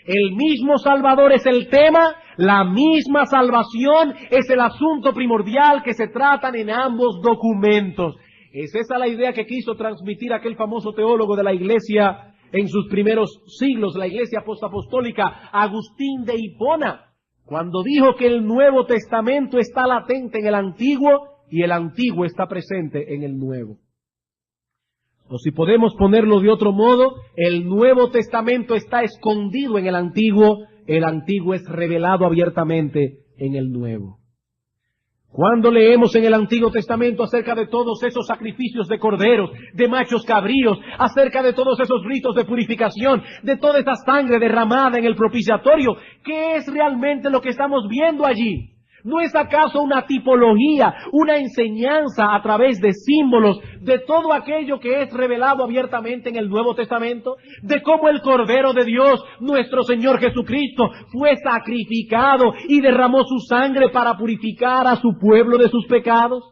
el mismo Salvador es el tema, la misma salvación es el asunto primordial que se tratan en ambos documentos. Es esa la idea que quiso transmitir aquel famoso teólogo de la Iglesia en sus primeros siglos, la Iglesia postapostólica, Agustín de Hipona, cuando dijo que el Nuevo Testamento está latente en el Antiguo y el Antiguo está presente en el Nuevo. O si podemos ponerlo de otro modo, el Nuevo Testamento está escondido en el Antiguo es revelado abiertamente en el Nuevo. Cuando leemos en el Antiguo Testamento acerca de todos esos sacrificios de corderos, de machos cabríos, acerca de todos esos ritos de purificación, de toda esa sangre derramada en el propiciatorio, ¿qué es realmente lo que estamos viendo allí? ¿No es acaso una tipología, una enseñanza a través de símbolos de todo aquello que es revelado abiertamente en el Nuevo Testamento? De cómo el Cordero de Dios, nuestro Señor Jesucristo, fue sacrificado y derramó su sangre para purificar a su pueblo de sus pecados.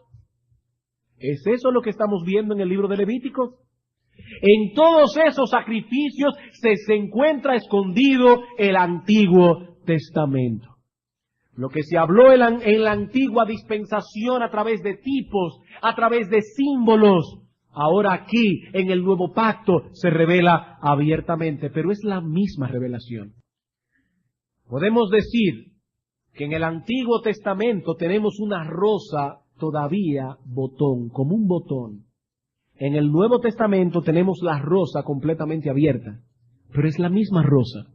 ¿Es eso lo que estamos viendo en el libro de Levítico? En todos esos sacrificios se encuentra escondido el Antiguo Testamento. Lo que se habló en la antigua dispensación a través de tipos, a través de símbolos, ahora aquí en el nuevo pacto se revela abiertamente, pero es la misma revelación. Podemos decir que en el Antiguo Testamento tenemos una rosa todavía botón, como un botón. En el Nuevo Testamento tenemos la rosa completamente abierta, pero es la misma rosa.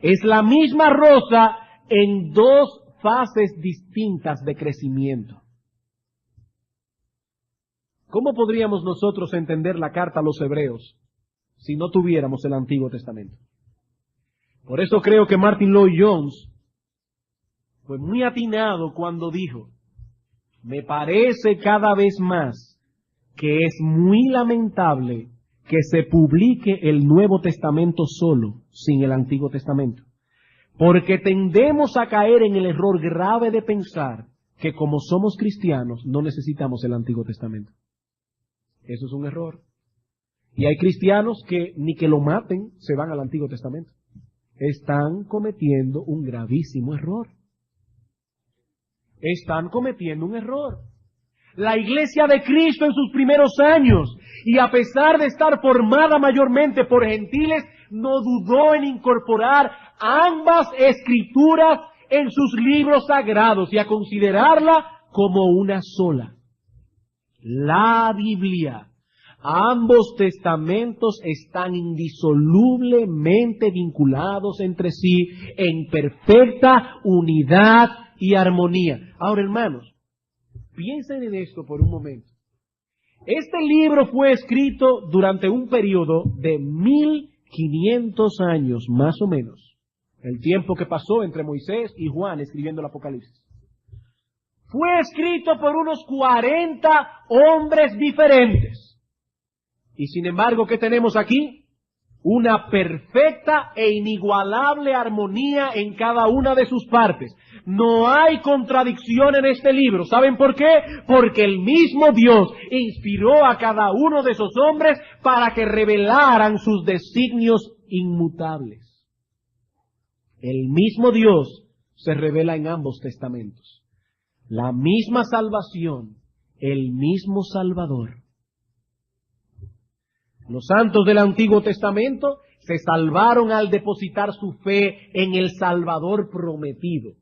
Es la misma rosa en dos fases distintas de crecimiento. ¿Cómo podríamos nosotros entender la carta a los Hebreos si no tuviéramos el Antiguo Testamento? Por eso creo que Martin Lloyd-Jones fue muy atinado cuando dijo: me parece cada vez más que es muy lamentable que se publique el Nuevo Testamento solo, sin el Antiguo Testamento. Porque tendemos a caer en el error grave de pensar que como somos cristianos no necesitamos el Antiguo Testamento. Eso es un error. Y hay cristianos que ni que lo maten se van al Antiguo Testamento. Están cometiendo un gravísimo error. Están cometiendo un error. La Iglesia de Cristo en sus primeros años, y a pesar de estar formada mayormente por gentiles, no dudó en incorporar ambas escrituras en sus libros sagrados y a considerarla como una sola. La Biblia. Ambos testamentos están indisolublemente vinculados entre sí en perfecta unidad y armonía. Ahora, hermanos, piensen en esto por un momento. Este libro fue escrito durante un periodo de 1500 años, más o menos. El tiempo que pasó entre Moisés y Juan escribiendo el Apocalipsis. Fue escrito por unos 40 hombres diferentes. Y sin embargo, ¿qué tenemos aquí? Una perfecta e inigualable armonía en cada una de sus partes. No hay contradicción en este libro. ¿Saben por qué? Porque el mismo Dios inspiró a cada uno de esos hombres para que revelaran sus designios inmutables. El mismo Dios se revela en ambos testamentos. La misma salvación, el mismo Salvador. Los santos del Antiguo Testamento se salvaron al depositar su fe en el Salvador prometido.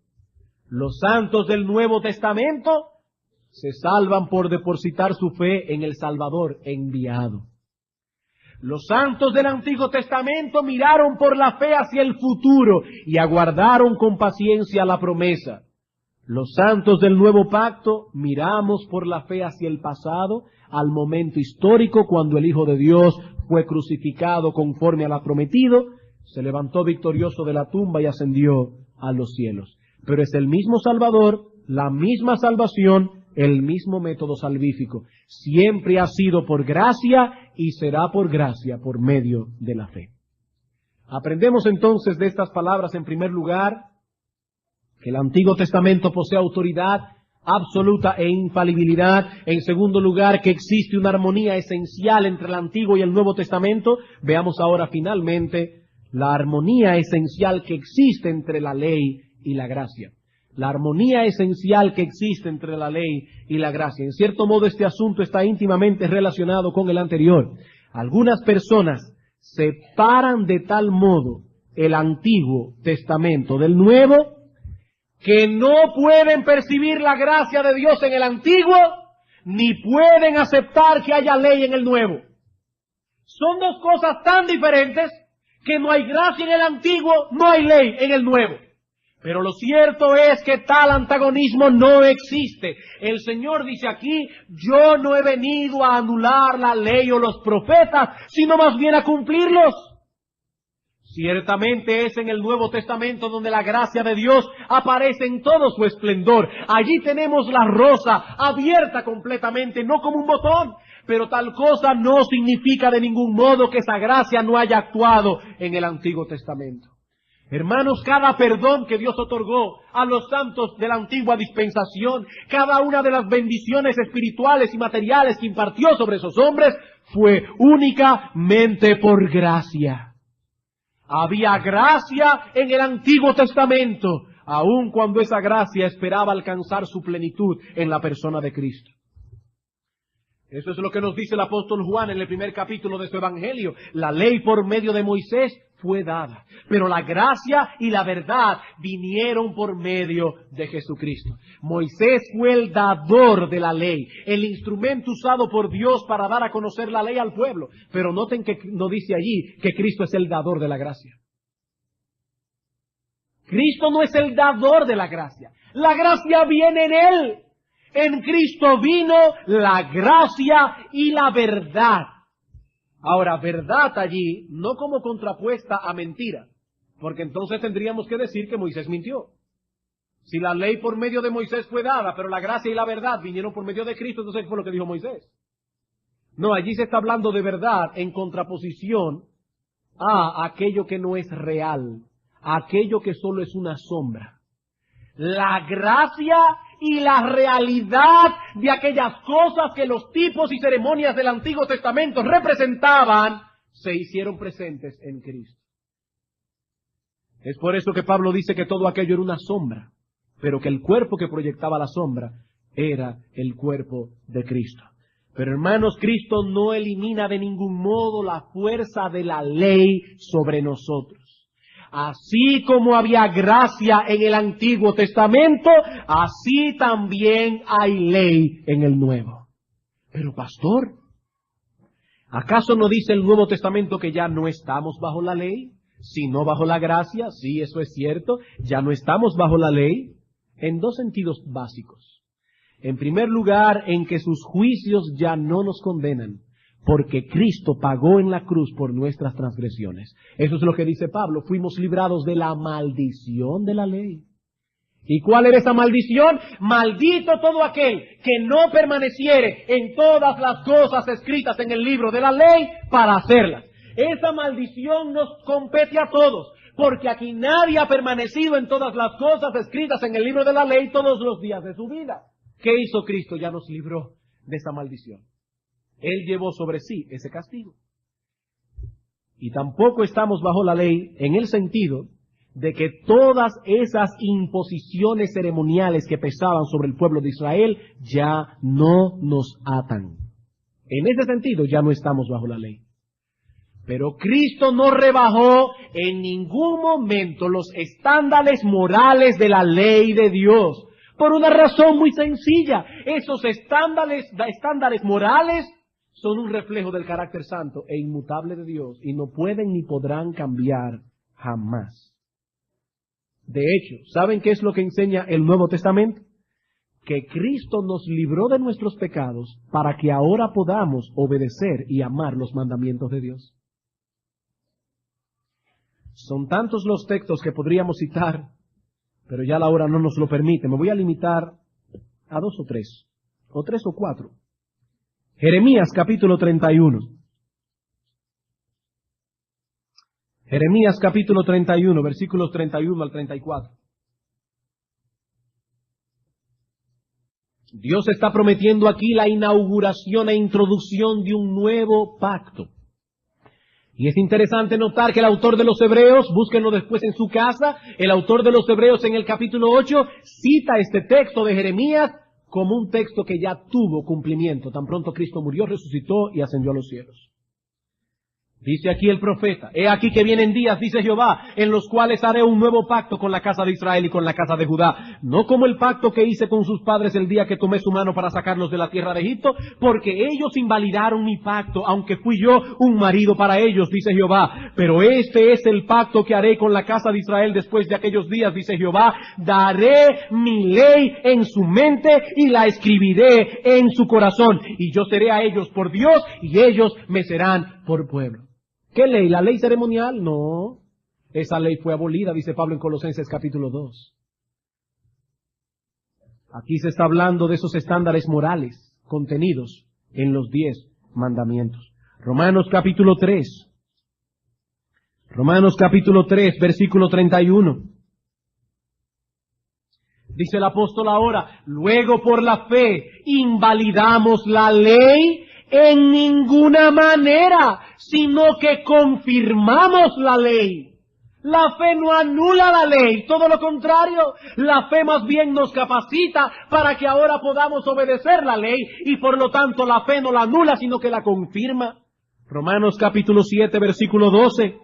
Los santos del Nuevo Testamento se salvan por depositar su fe en el Salvador enviado. Los santos del Antiguo Testamento miraron por la fe hacia el futuro y aguardaron con paciencia la promesa. Los santos del Nuevo Pacto miramos por la fe hacia el pasado, al momento histórico cuando el Hijo de Dios fue crucificado conforme a lo prometido, se levantó victorioso de la tumba y ascendió a los cielos. Pero es el mismo Salvador, la misma salvación, el mismo método salvífico. Siempre ha sido por gracia y será por gracia por medio de la fe. Aprendemos entonces de estas palabras, en primer lugar, que el Antiguo Testamento posee autoridad absoluta e infalibilidad. En segundo lugar, que existe una armonía esencial entre el Antiguo y el Nuevo Testamento. Veamos ahora finalmente la armonía esencial que existe entre la ley y la gracia. La armonía esencial que existe entre la ley y la gracia. En cierto modo, este asunto está íntimamente relacionado con el anterior. Algunas personas separan de tal modo el Antiguo Testamento del Nuevo que no pueden percibir la gracia de Dios en el Antiguo, ni pueden aceptar que haya ley en el Nuevo. Son dos cosas tan diferentes que no hay gracia en el Antiguo, no hay ley en el Nuevo. Pero lo cierto es que tal antagonismo no existe. El Señor dice aquí, yo no he venido a anular la ley o los profetas, sino más bien a cumplirlos. Ciertamente es en el Nuevo Testamento donde la gracia de Dios aparece en todo su esplendor. Allí tenemos la rosa abierta completamente, no como un botón. Pero tal cosa no significa de ningún modo que esa gracia no haya actuado en el Antiguo Testamento. Hermanos, cada perdón que Dios otorgó a los santos de la antigua dispensación, cada una de las bendiciones espirituales y materiales que impartió sobre esos hombres, fue únicamente por gracia. Había gracia en el Antiguo Testamento, aun cuando esa gracia esperaba alcanzar su plenitud en la persona de Cristo. Eso es lo que nos dice el apóstol Juan en el primer capítulo de su Evangelio. La ley por medio de Moisés fue dada, pero la gracia y la verdad vinieron por medio de Jesucristo. Moisés fue el dador de la ley, el instrumento usado por Dios para dar a conocer la ley al pueblo. Pero noten que no dice allí que Cristo es el dador de la gracia. Cristo no es el dador de la gracia. La gracia viene en Él. En Cristo vino la gracia y la verdad. Ahora, verdad allí, no como contrapuesta a mentira, porque entonces tendríamos que decir que Moisés mintió. Si la ley por medio de Moisés fue dada, pero la gracia y la verdad vinieron por medio de Cristo, entonces fue lo que dijo Moisés. No, allí se está hablando de verdad en contraposición a aquello que no es real, a aquello que solo es una sombra. La gracia y la realidad de aquellas cosas que los tipos y ceremonias del Antiguo Testamento representaban, se hicieron presentes en Cristo. Es por eso que Pablo dice que todo aquello era una sombra, pero que el cuerpo que proyectaba la sombra era el cuerpo de Cristo. Pero hermanos, Cristo no elimina de ningún modo la fuerza de la ley sobre nosotros. Así como había gracia en el Antiguo Testamento, así también hay ley en el Nuevo. Pero pastor, ¿acaso no dice el Nuevo Testamento que ya no estamos bajo la ley, sino bajo la gracia? Sí, eso es cierto, ya no estamos bajo la ley, en dos sentidos básicos. En primer lugar, en que sus juicios ya no nos condenan, porque Cristo pagó en la cruz por nuestras transgresiones. Eso es lo que dice Pablo, fuimos librados de la maldición de la ley. ¿Y cuál era esa maldición? Maldito todo aquel que no permaneciere en todas las cosas escritas en el libro de la ley para hacerlas. Esa maldición nos compete a todos, porque aquí nadie ha permanecido en todas las cosas escritas en el libro de la ley todos los días de su vida. ¿Qué hizo Cristo? Ya nos libró de esa maldición. Él llevó sobre sí ese castigo. Y tampoco estamos bajo la ley en el sentido de que todas esas imposiciones ceremoniales que pesaban sobre el pueblo de Israel ya no nos atan. En ese sentido ya no estamos bajo la ley. Pero Cristo no rebajó en ningún momento los estándares morales de la ley de Dios. Por una razón muy sencilla. Esos estándares morales son un reflejo del carácter santo e inmutable de Dios y no pueden ni podrán cambiar jamás. De hecho, ¿saben qué es lo que enseña el Nuevo Testamento? Que Cristo nos libró de nuestros pecados para que ahora podamos obedecer y amar los mandamientos de Dios. Son tantos los textos que podríamos citar, pero ya la hora no nos lo permite. Me voy a limitar a 2 o 3, o 3 o 4. Jeremías capítulo 31. Jeremías capítulo 31, versículos 31 al 34. Dios está prometiendo aquí la inauguración e introducción de un nuevo pacto. Y es interesante notar que el autor de los Hebreos, búsquenlo después en su casa, el autor de los Hebreos en el capítulo 8 cita este texto de Jeremías como un texto que ya tuvo cumplimiento. Tan pronto Cristo murió, resucitó y ascendió a los cielos. Dice aquí el profeta, he aquí que vienen días, dice Jehová, en los cuales haré un nuevo pacto con la casa de Israel y con la casa de Judá, no como el pacto que hice con sus padres el día que tomé su mano para sacarlos de la tierra de Egipto, porque ellos invalidaron mi pacto, aunque fui yo un marido para ellos, dice Jehová. Pero este es el pacto que haré con la casa de Israel después de aquellos días, dice Jehová, daré mi ley en su mente y la escribiré en su corazón, y yo seré a ellos por Dios y ellos me serán por pueblo. ¿Qué ley? ¿La ley ceremonial? No. Esa ley fue abolida, dice Pablo en Colosenses capítulo 2. Aquí se está hablando de esos estándares morales contenidos en los 10 mandamientos. Romanos capítulo 3. Romanos capítulo 3, versículo 31. Dice el apóstol ahora, luego por la fe invalidamos la ley en ninguna manera, sino que confirmamos la ley. La fe no anula la ley, todo lo contrario, la fe más bien nos capacita para que ahora podamos obedecer la ley y por lo tanto la fe no la anula, sino que la confirma. Romanos capítulo 7, versículo 12.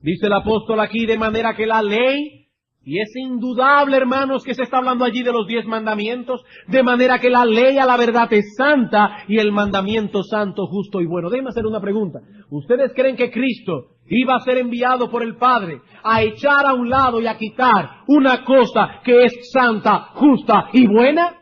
Dice el apóstol aquí, de manera que la ley, y es indudable, hermanos, que se está hablando allí de los 10 mandamientos, de manera que la ley a la verdad es santa y el mandamiento santo, justo y bueno. Déjenme hacer una pregunta. ¿Ustedes creen que Cristo iba a ser enviado por el Padre a echar a un lado y a quitar una cosa que es santa, justa y buena?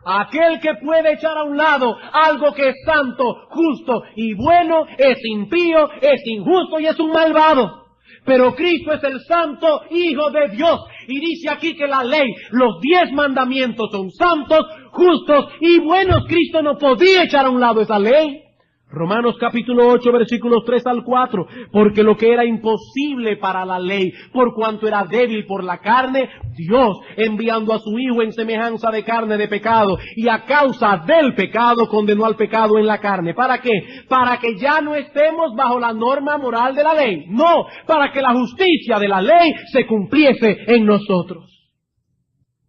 Aquel que puede echar a un lado algo que es santo, justo y bueno es impío, es injusto y es un malvado. Pero Cristo es el santo Hijo de Dios. Y dice aquí que la ley, los 10 mandamientos son santos, justos y buenos. Cristo no podía echar a un lado esa ley. Romanos capítulo 8, versículos 3 al 4. Porque lo que era imposible para la ley, por cuanto era débil por la carne, Dios, enviando a su Hijo en semejanza de carne de pecado, y a causa del pecado condenó al pecado en la carne. ¿Para qué? Para que ya no estemos bajo la norma moral de la ley. No, para que la justicia de la ley se cumpliese en nosotros.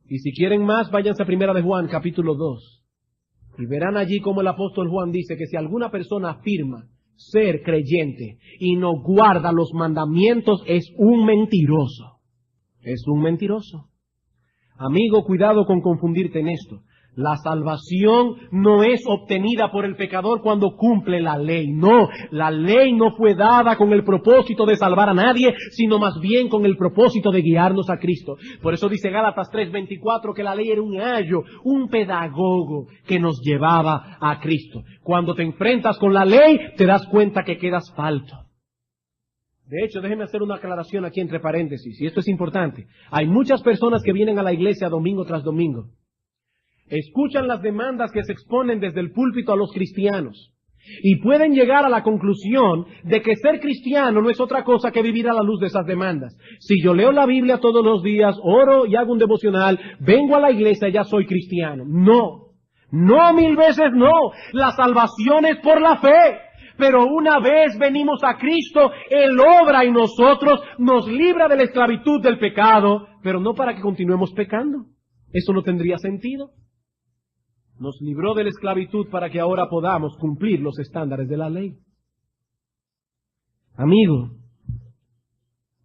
Y si quieren más, váyanse a Primera de Juan, capítulo 2. Y verán allí como el apóstol Juan dice que si alguna persona afirma ser creyente y no guarda los mandamientos, es un mentiroso. Es un mentiroso. Amigo, cuidado con confundirte en esto. La salvación no es obtenida por el pecador cuando cumple la ley. No, la ley no fue dada con el propósito de salvar a nadie, sino más bien con el propósito de guiarnos a Cristo. Por eso dice Gálatas 3:24 que la ley era un ayo, un pedagogo que nos llevaba a Cristo. Cuando te enfrentas con la ley, te das cuenta que quedas falto. De hecho, déjenme hacer una aclaración aquí entre paréntesis, y esto es importante. Hay muchas personas que vienen a la iglesia domingo tras domingo. Escuchan las demandas que se exponen desde el púlpito a los cristianos y pueden llegar a la conclusión de que ser cristiano no es otra cosa que vivir a la luz de esas demandas. Si yo leo la Biblia todos los días, oro y hago un devocional, vengo a la iglesia y ya soy cristiano. No, no, 1000 veces no. La salvación es por la fe. Pero una vez venimos a Cristo, Él obra en nosotros, nos libra de la esclavitud del pecado, pero no para que continuemos pecando. Eso no tendría sentido. Nos libró de la esclavitud para que ahora podamos cumplir los estándares de la ley. Amigo,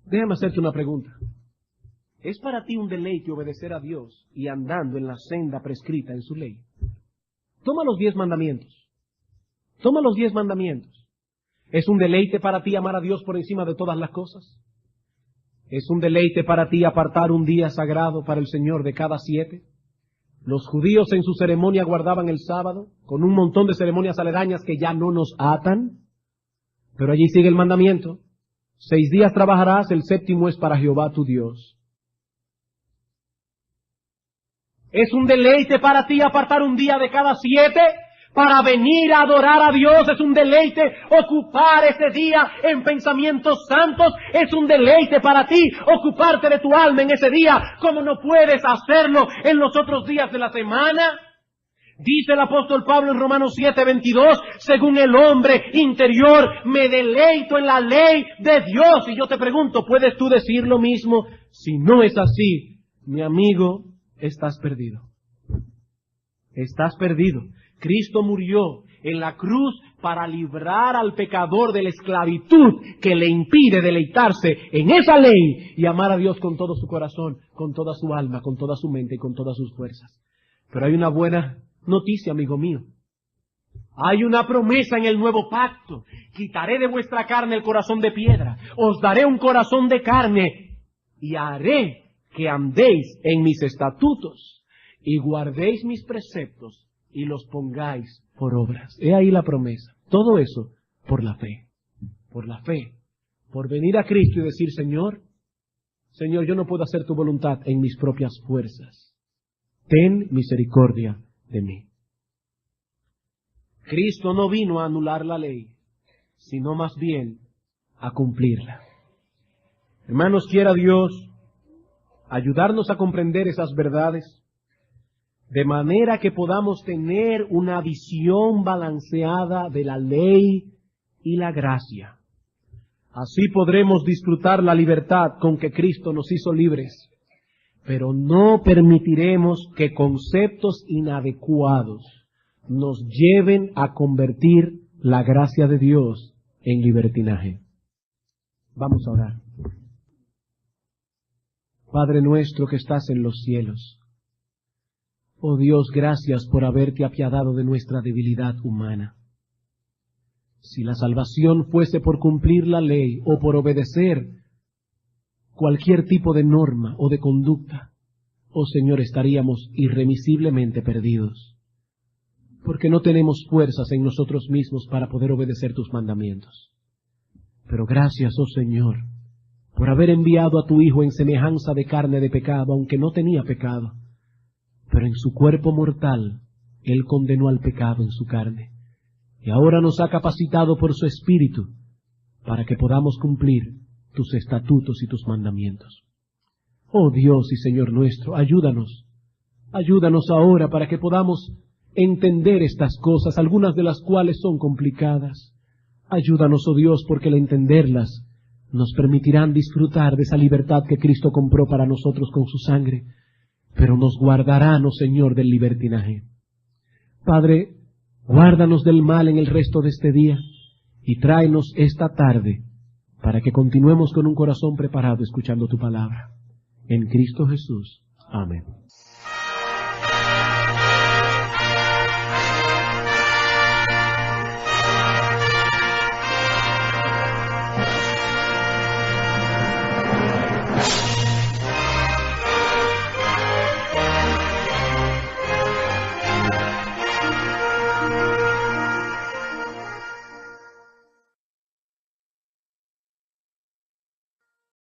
déjame hacerte una pregunta. ¿Es para ti un deleite obedecer a Dios y andando en la senda prescrita en su ley? Toma los 10 mandamientos. Toma los 10 mandamientos. ¿Es un deleite para ti amar a Dios por encima de todas las cosas? ¿Es un deleite para ti apartar un día sagrado para el Señor de cada 7? Los judíos en su ceremonia guardaban el sábado, con un montón de ceremonias aledañas que ya no nos atan. Pero allí sigue el mandamiento. 6 días trabajarás, el 7º es para Jehová tu Dios. ¿Es un deleite para ti apartar un día de cada 7 para venir a adorar a Dios? ¿Es un deleite ocupar ese día en pensamientos santos? ¿Es un deleite para ti ocuparte de tu alma en ese día como no puedes hacerlo en los otros días de la semana? Dice el apóstol Pablo en Romanos 7:22, según el hombre interior me deleito en la ley de Dios. Y yo te pregunto, ¿puedes tú decir lo mismo? Si no es así, mi amigo, estás perdido. Estás perdido. Cristo murió en la cruz para librar al pecador de la esclavitud que le impide deleitarse en esa ley y amar a Dios con todo su corazón, con toda su alma, con toda su mente y con todas sus fuerzas. Pero hay una buena noticia, amigo mío. Hay una promesa en el nuevo pacto. Quitaré de vuestra carne el corazón de piedra, os daré un corazón de carne y haré que andéis en mis estatutos y guardéis mis preceptos y los pongáis por obras. He ahí la promesa. Todo eso por la fe. Por la fe. Por venir a Cristo y decir, Señor, yo no puedo hacer tu voluntad en mis propias fuerzas. Ten misericordia de mí. Cristo no vino a anular la ley, sino más bien a cumplirla. Hermanos, quiera Dios ayudarnos a comprender esas verdades, de manera que podamos tener una visión balanceada de la ley y la gracia. Así podremos disfrutar la libertad con que Cristo nos hizo libres, pero no permitiremos que conceptos inadecuados nos lleven a convertir la gracia de Dios en libertinaje. Vamos a orar. Padre nuestro que estás en los cielos, oh Dios, gracias por haberte apiadado de nuestra debilidad humana. Si la salvación fuese por cumplir la ley o por obedecer cualquier tipo de norma o de conducta, oh Señor, estaríamos irremisiblemente perdidos, porque no tenemos fuerzas en nosotros mismos para poder obedecer tus mandamientos. Pero gracias, oh Señor, por haber enviado a tu Hijo en semejanza de carne de pecado, aunque no tenía pecado, pero en su cuerpo mortal Él condenó al pecado en su carne, y ahora nos ha capacitado por su Espíritu para que podamos cumplir tus estatutos y tus mandamientos. Oh Dios y Señor nuestro, ayúdanos ahora para que podamos entender estas cosas, algunas de las cuales son complicadas. Ayúdanos, oh Dios, porque al entenderlas nos permitirán disfrutar de esa libertad que Cristo compró para nosotros con su sangre, pero nos guardarán, oh Señor, del libertinaje. Padre, guárdanos del mal en el resto de este día y tráenos esta tarde para que continuemos con un corazón preparado escuchando tu palabra. En Cristo Jesús. Amén.